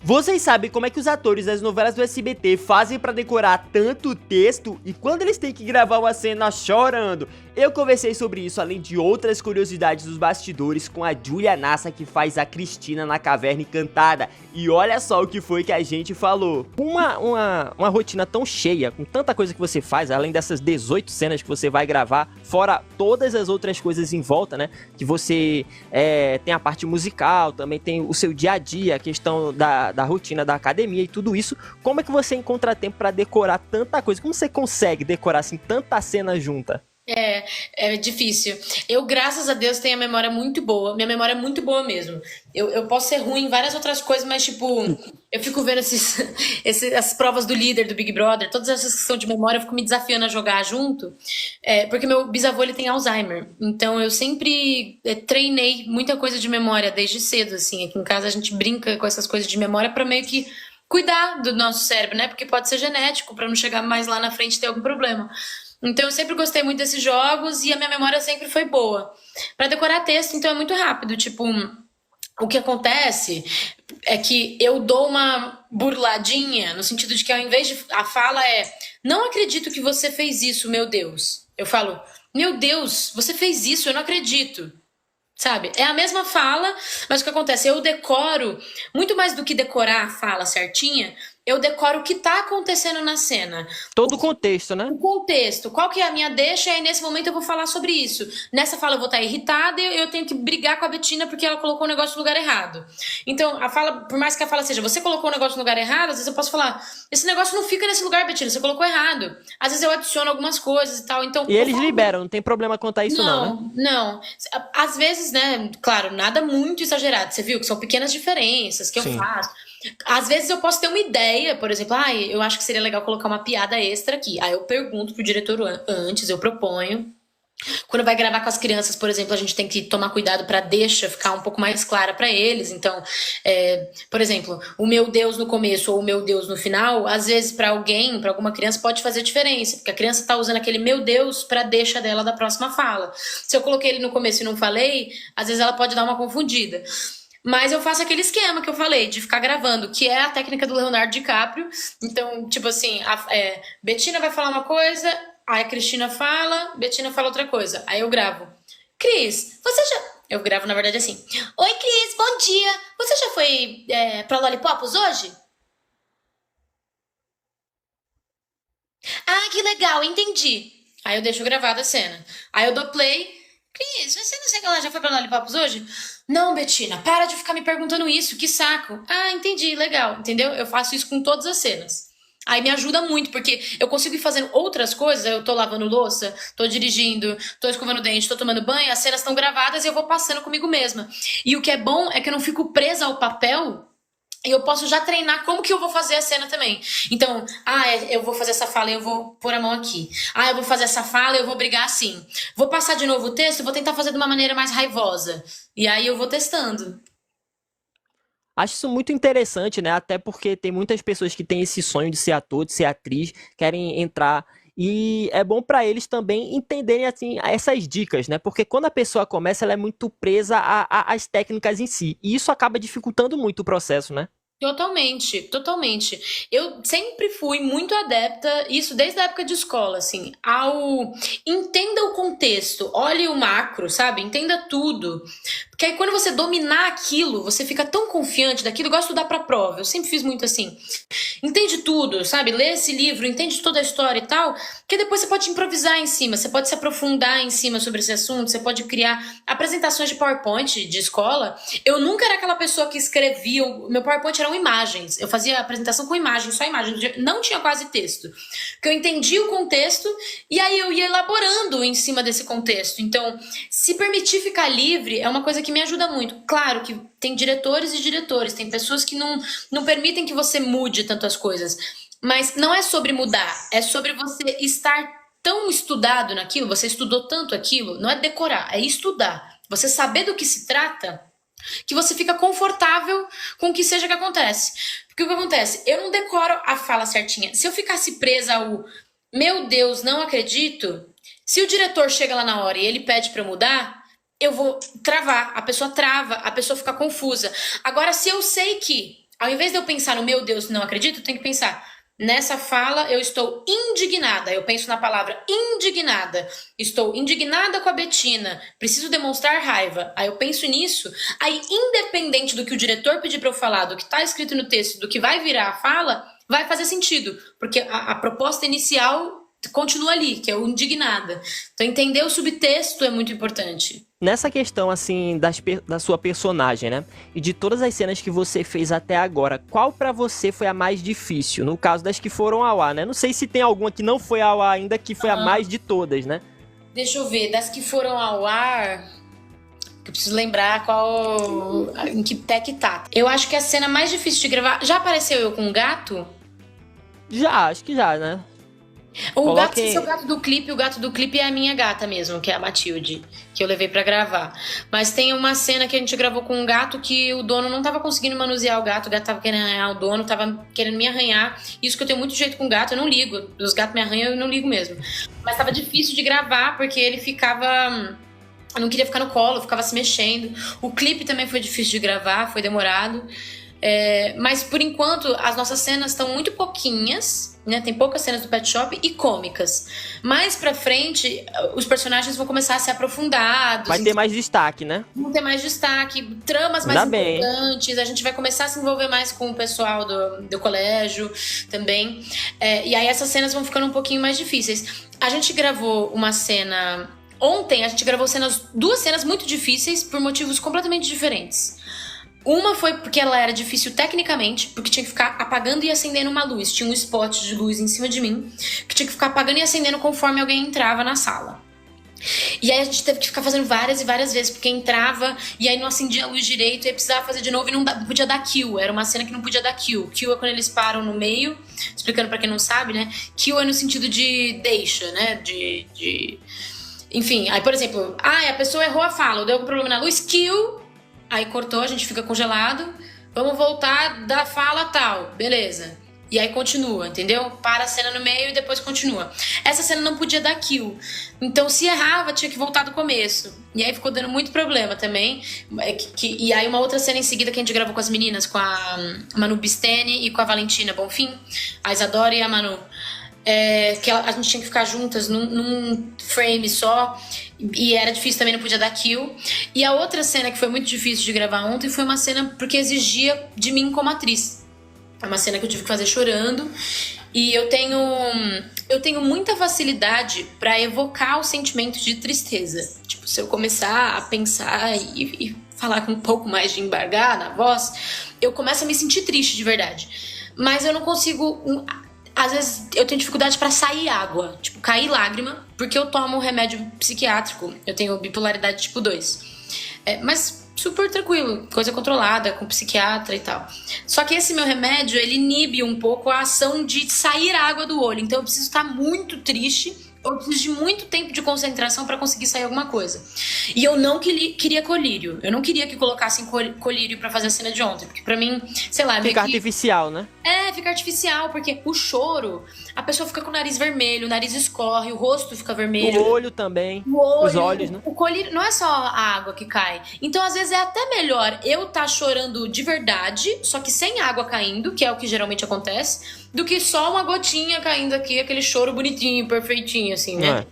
Vocês sabem como é que os atores das novelas do SBT fazem pra decorar tanto texto e quando eles têm que gravar uma cena chorando? Eu conversei sobre isso, além de outras curiosidades dos bastidores, com a Julia Nassa, que faz a Cristina na Caverna Encantada. E olha só o que foi que a gente falou. Uma rotina tão cheia, com tanta coisa que você faz, além dessas 18 cenas que você vai gravar, fora todas as outras coisas em volta, né? Que você tem a parte musical, também tem o seu dia a dia, a questão da rotina da academia e tudo isso. Como é que você encontra tempo pra decorar tanta coisa? Como você consegue decorar assim tanta cena junta? É difícil. Eu, graças a Deus, tenho a memória muito boa. Minha memória é muito boa mesmo. Eu posso ser ruim em várias outras coisas, mas, tipo, eu fico vendo as provas do líder, do Big Brother, todas essas que são de memória, eu fico me desafiando a jogar junto. Porque meu bisavô, ele tem Alzheimer. Então, eu sempre treinei muita coisa de memória desde cedo, assim. Aqui em casa, a gente brinca com essas coisas de memória pra meio que cuidar do nosso cérebro, né? Porque pode ser genético, pra não chegar mais lá na frente e ter algum problema. Então eu sempre gostei muito desses jogos e a minha memória sempre foi boa. Pra decorar texto, então é muito rápido. Tipo, o que acontece é que eu dou uma burladinha no sentido de que ao invés de a fala não acredito que você fez isso, meu Deus. Eu falo, meu Deus, você fez isso, eu não acredito. Sabe? É a mesma fala, mas o que acontece? Eu decoro, muito mais do que decorar a fala certinha, eu decoro o que tá acontecendo na cena. Todo o contexto, né? O contexto, qual que é a minha deixa, e aí nesse momento eu vou falar sobre isso. Nessa fala eu vou estar irritada e eu tenho que brigar com a Betina porque ela colocou o negócio no lugar errado. Então, a fala, por mais que a fala seja, você colocou o negócio no lugar errado, às vezes eu posso falar, esse negócio não fica nesse lugar, Betina, você colocou errado. Às vezes eu adiciono algumas coisas e tal, então... E eles liberam, não tem problema quanto a isso não, né? Não. Às vezes, né, claro, nada muito exagerado. Você viu que são pequenas diferenças que eu Sim. faço. Às vezes eu posso ter uma ideia, por exemplo, eu acho que seria legal colocar uma piada extra aqui. Aí eu pergunto pro diretor antes, eu proponho. Quando vai gravar com as crianças, por exemplo, a gente tem que tomar cuidado pra deixa ficar um pouco mais clara pra eles. Então, por exemplo, o meu Deus no começo ou o meu Deus no final, às vezes pra alguém, pra alguma criança pode fazer diferença, porque a criança tá usando aquele meu Deus pra deixa dela da próxima fala. Se eu coloquei ele no começo e não falei, às vezes ela pode dar uma confundida. Mas eu faço aquele esquema que eu falei, de ficar gravando, que é a técnica do Leonardo DiCaprio. Então, tipo assim, Betina vai falar uma coisa, aí a Cristina fala, Betina fala outra coisa. Aí eu gravo. Cris, você já... Eu gravo, na verdade, assim. Oi, Cris, bom dia. Você já foi pra Lollipopos hoje? Ah, que legal, entendi. Aí eu deixo gravada a cena. Aí eu dou play. Cris, você não sei que ela já foi pra Lollipopos hoje? Não, Betina, para de ficar me perguntando isso, que saco. Ah, entendi, legal, entendeu? Eu faço isso com todas as cenas. Aí me ajuda muito, porque eu consigo ir fazendo outras coisas, eu tô lavando louça, tô dirigindo, tô escovando dente, tô tomando banho, as cenas estão gravadas e eu vou passando comigo mesma. E o que é bom é que eu não fico presa ao papel e eu posso já treinar como que eu vou fazer a cena também. Então, eu vou fazer essa fala e eu vou pôr a mão aqui. Eu vou fazer essa fala e eu vou brigar assim. Vou passar de novo o texto e vou tentar fazer de uma maneira mais raivosa. E aí eu vou testando. Acho isso muito interessante, né? Até porque tem muitas pessoas que têm esse sonho de ser ator, de ser atriz, querem entrar e é bom pra eles também entenderem assim essas dicas, né? Porque quando a pessoa começa, ela é muito presa às técnicas em si, e isso acaba dificultando muito o processo, né? Totalmente, totalmente. Eu sempre fui muito adepta, isso desde a época de escola, assim, entenda o contexto, olhe o macro, sabe? Entenda tudo. Porque aí quando você dominar aquilo, você fica tão confiante daquilo, igual estudar pra prova. Eu sempre fiz muito assim. Entende tudo, sabe? Lê esse livro, entende toda a história e tal, que depois você pode improvisar em cima, você pode se aprofundar em cima sobre esse assunto, você pode criar apresentações de PowerPoint de escola. Eu nunca era aquela pessoa que escrevia, o meu PowerPoint eram imagens, eu fazia apresentação com imagens, só imagens, não tinha quase texto, porque eu entendia o contexto e aí eu ia elaborando em cima desse contexto. Então, se permitir ficar livre é uma coisa que me ajuda muito. Claro que tem diretores e diretores, tem pessoas que não permitem que você mude tanto as coisas. Mas não é sobre mudar, é sobre você estar tão estudado naquilo, você estudou tanto aquilo, não é decorar, é estudar. Você saber do que se trata, que você fica confortável com o que seja que acontece. Porque o que acontece? Eu não decoro a fala certinha. Se eu ficasse presa ao meu Deus, não acredito, se o diretor chega lá na hora e ele pede pra eu mudar, eu vou travar, a pessoa trava, a pessoa fica confusa. Agora, se eu sei que Ao invés de eu pensar no meu Deus, não acredito, eu tenho que pensar, nessa fala eu estou indignada. Eu penso na palavra indignada. Estou indignada com a Betina. Preciso demonstrar raiva. Aí eu penso nisso. Aí, independente do que o diretor pedir pra eu falar, do que tá escrito no texto, do que vai virar a fala, vai fazer sentido. Porque a proposta inicial continua ali, que é o indignada. Então, entender o subtexto é muito importante. Nessa questão, assim, da sua personagem, né? E de todas as cenas que você fez até agora, qual pra você foi a mais difícil? No caso das que foram ao ar, né? Não sei se tem alguma que não foi ao ar ainda, que foi a mais de todas, né? Deixa eu ver, das que foram ao ar, eu preciso lembrar em que pé que tá. Eu acho que a cena mais difícil de gravar... Já apareceu eu com um gato? Já, acho que já, né? O gato, esse é o gato do clipe. O gato do clipe é a minha gata mesmo, que é a Matilde, que eu levei pra gravar. Mas tem uma cena que a gente gravou com um gato que o dono não tava conseguindo manusear o gato tava querendo arranhar o dono, tava querendo me arranhar. Isso que eu tenho muito jeito com gato, eu não ligo. Os gatos me arranham, eu não ligo mesmo. Mas tava difícil de gravar, porque ele ficava... Eu não queria ficar no colo, ficava se mexendo. O clipe também foi difícil de gravar, foi demorado. Mas por enquanto as nossas cenas estão muito pouquinhas, né? Tem poucas cenas do Pet Shop e cômicas. Mais pra frente, os personagens vão começar a ser aprofundados. Vai ter mais destaque, né? Vão ter mais destaque, tramas mais importantes. A gente vai começar a se envolver mais com o pessoal do colégio também. E aí essas cenas vão ficando um pouquinho mais difíceis. A gente gravou uma cena... Ontem a gente gravou duas cenas muito difíceis por motivos completamente diferentes. Uma foi porque ela era difícil tecnicamente, porque tinha que ficar apagando e acendendo uma luz. Tinha um spot de luz em cima de mim, que tinha que ficar apagando e acendendo conforme alguém entrava na sala. E aí a gente teve que ficar fazendo várias e várias vezes, porque entrava e aí não acendia a luz direito, e aí precisava fazer de novo e não podia dar kill. Era uma cena que não podia dar kill. Kill é quando eles param no meio, explicando pra quem não sabe, né? Kill é no sentido de deixa, né? Enfim, aí por exemplo, a pessoa errou a fala, ou deu algum problema na luz, kill... Aí cortou, a gente fica congelado. Vamos voltar da fala tal. Beleza. E aí continua, entendeu? Para a cena no meio e depois continua. Essa cena não podia dar kill. Então, se errava, tinha que voltar do começo. E aí ficou dando muito problema também. E aí uma outra cena em seguida que a gente gravou com as meninas, com a Manu Bistene e com a Valentina Bonfim. A Isadora e a Manu. Que a gente tinha que ficar juntas num frame só. E era difícil também, não podia dar kill. E a outra cena que foi muito difícil de gravar ontem foi uma cena porque exigia de mim como atriz. É uma cena que eu tive que fazer chorando. E eu tenho muita facilidade pra evocar o sentimento de tristeza. Tipo, se eu começar a pensar e falar com um pouco mais de embargar na voz, eu começo a me sentir triste de verdade. Mas eu não consigo... Às vezes eu tenho dificuldade pra sair água, tipo, cair lágrima, porque eu tomo um remédio psiquiátrico. Eu tenho bipolaridade tipo 2. Mas super tranquilo, coisa controlada, com psiquiatra e tal. Só que esse meu remédio, ele inibe um pouco a ação de sair água do olho. Então eu preciso estar muito triste, eu preciso de muito tempo de concentração pra conseguir sair alguma coisa. E eu não queria colírio. Eu não queria que colocassem colírio pra fazer a cena de ontem, porque pra mim, sei lá... Fica artificial, né? Fica artificial, porque o choro, a pessoa fica com o nariz vermelho, o nariz escorre, o rosto fica vermelho. O olho também, os olhos, né? O colírio não é só a água que cai. Então, às vezes, é até melhor eu estar chorando de verdade, só que sem água caindo, que é o que geralmente acontece, do que só uma gotinha caindo aqui, aquele choro bonitinho, perfeitinho, assim, né?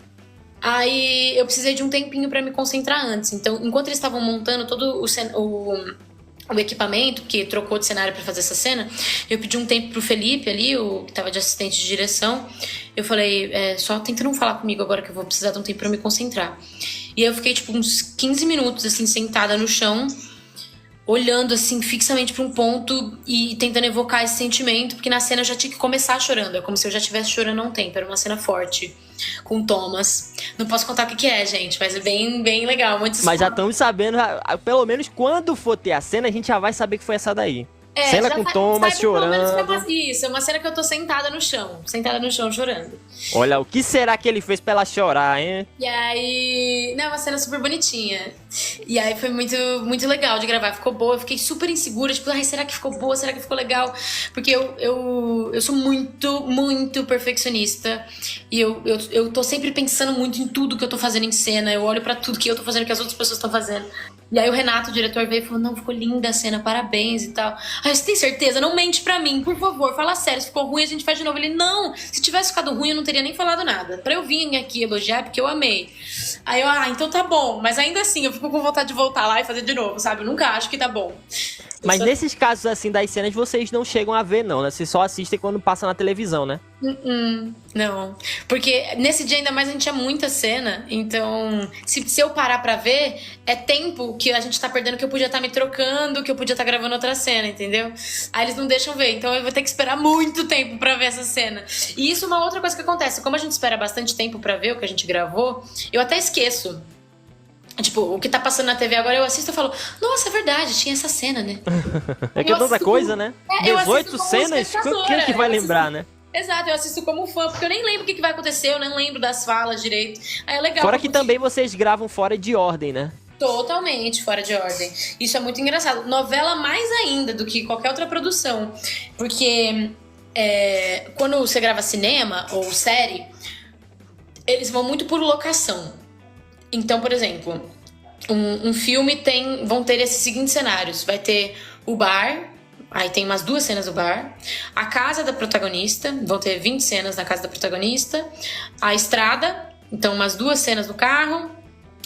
Aí, eu precisei de um tempinho pra me concentrar antes. Então, enquanto eles estavam montando todo o equipamento, que trocou de cenário pra fazer essa cena, eu pedi um tempo pro Felipe ali, o que tava de assistente de direção. Eu falei, só tenta não falar comigo agora que eu vou precisar de um tempo pra me concentrar. E aí eu fiquei tipo uns 15 minutos assim, sentada no chão, olhando assim fixamente pra um ponto e tentando evocar esse sentimento, porque na cena eu já tinha que começar chorando, é como se eu já estivesse chorando há um tempo. Era uma cena forte com o Thomas. Não posso contar o que é, gente, mas é bem, bem legal. Mas já estamos sabendo, pelo menos quando for ter a cena, a gente já vai saber que foi essa daí. Cena com Thomas chorando. Isso, é uma cena que eu tô sentada no chão chorando. Olha, o que será que ele fez pra ela chorar, hein? E aí... Não, é uma cena super bonitinha. E aí foi muito, muito legal de gravar. Ficou boa, eu fiquei super insegura. Tipo, ai, será que ficou boa? Será que ficou legal? Porque eu sou muito, muito perfeccionista. E eu tô sempre pensando muito em tudo que eu tô fazendo em cena. Eu olho pra tudo que eu tô fazendo, que as outras pessoas estão fazendo. E aí o Renato, o diretor, veio e falou, não, ficou linda a cena, parabéns e tal. Aí, você tem certeza? Não mente pra mim, por favor, fala sério. Se ficou ruim, a gente faz de novo. Ele, não, se tivesse ficado ruim, eu não teria nem falado nada. Pra eu vir aqui elogiar, porque eu amei. Aí eu, então tá bom. Mas ainda assim, eu fico com vontade de voltar lá e fazer de novo, sabe? Eu nunca acho que tá bom. Mas nesses casos, assim, das cenas, vocês não chegam a ver, não, né? Vocês só assistem quando passa na televisão, né? Não, porque nesse dia ainda mais a gente tinha muita cena. Então, se eu parar pra ver, é tempo que a gente tá perdendo, que eu podia estar me trocando, que eu podia estar gravando outra cena, entendeu? Aí eles não deixam ver, então eu vou ter que esperar muito tempo pra ver essa cena. E isso é uma outra coisa que acontece. Como a gente espera bastante tempo pra ver o que a gente gravou, eu até esqueço. Tipo, o que tá passando na TV agora, eu assisto e falo, nossa, é verdade, tinha essa cena, né? É que é tanta coisa, né? 18 cenas, quem é que vai lembrar, né? Exato, eu assisto como fã, porque eu nem lembro o que vai acontecer, eu nem lembro das falas direito. Aí é legal. Fora que também vocês gravam fora de ordem, né? Totalmente fora de ordem. Isso é muito engraçado. Novela mais ainda do que qualquer outra produção. Porque quando você grava cinema ou série, eles vão muito por locação. Então, por exemplo, um filme vão ter esses seguintes cenários. Vai ter o bar, aí tem umas 2 cenas do bar. A casa da protagonista, vão ter 20 cenas na casa da protagonista. A estrada, então umas 2 cenas no carro.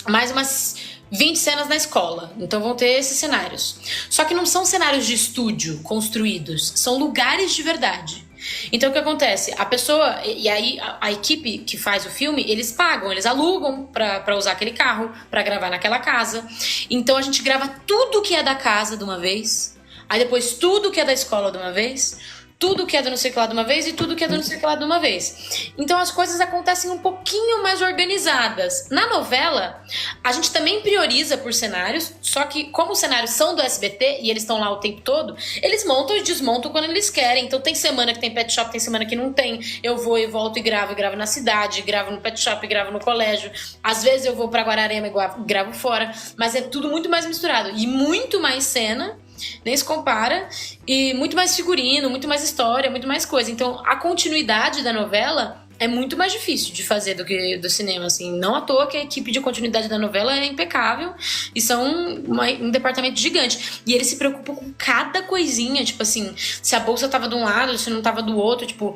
Mais umas 20 cenas na escola. Então vão ter esses cenários. Só que não são cenários de estúdio construídos. São lugares de verdade. Então o que acontece? A pessoa, e aí a equipe que faz o filme, eles pagam, eles alugam pra usar aquele carro, pra gravar naquela casa. Então a gente grava tudo que é da casa de uma vez, aí depois tudo que é da escola de uma vez, tudo que é do não sei que lá de uma vez e tudo que é do não sei que lá de uma vez. Então as coisas acontecem um pouquinho mais organizadas. Na novela, a gente também prioriza por cenários, só que como os cenários são do SBT e eles estão lá o tempo todo, eles montam e desmontam quando eles querem. Então tem semana que tem pet shop, tem semana que não tem. Eu vou e volto e gravo na cidade, gravo no pet shop, gravo no colégio. Às vezes eu vou pra Guararema e gravo fora, mas é tudo muito mais misturado e muito mais cena. Nem se compara, e muito mais figurino, muito mais história, muito mais coisa. Então a continuidade da novela é muito mais difícil de fazer do que do cinema, assim. Não à toa que a equipe de continuidade da novela é impecável e são um departamento gigante. E eles se preocupam com cada coisinha, tipo assim, se a bolsa tava de um lado, se não tava do outro, tipo,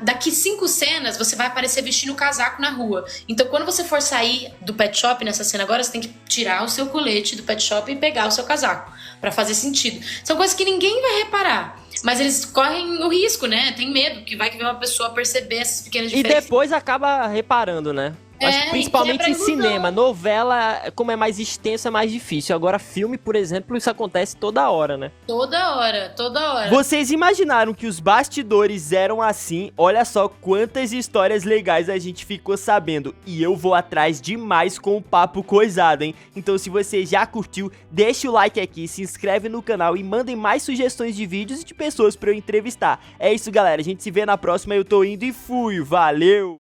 daqui 5 cenas você vai aparecer vestindo casaco na rua. Então quando você for sair do pet shop nessa cena agora, você tem que tirar o seu colete do pet shop e pegar o seu casaco, pra fazer sentido. São coisas que ninguém vai reparar. Mas eles correm o risco, né? Tem medo que vai que uma pessoa perceber essas pequenas diferenças. E depois acaba reparando, né? Mas principalmente em cinema. Novela, como é mais extenso, é mais difícil. Agora, filme, por exemplo, isso acontece toda hora, né? Toda hora, toda hora. Vocês imaginaram que os bastidores eram assim? Olha só quantas histórias legais a gente ficou sabendo. E eu vou atrás demais com o papo coisado, hein? Então, se você já curtiu, deixa o like aqui, se inscreve no canal e mandem mais sugestões de vídeos e de pessoas pra eu entrevistar. É isso, galera. A gente se vê na próxima. Eu tô indo e fui. Valeu!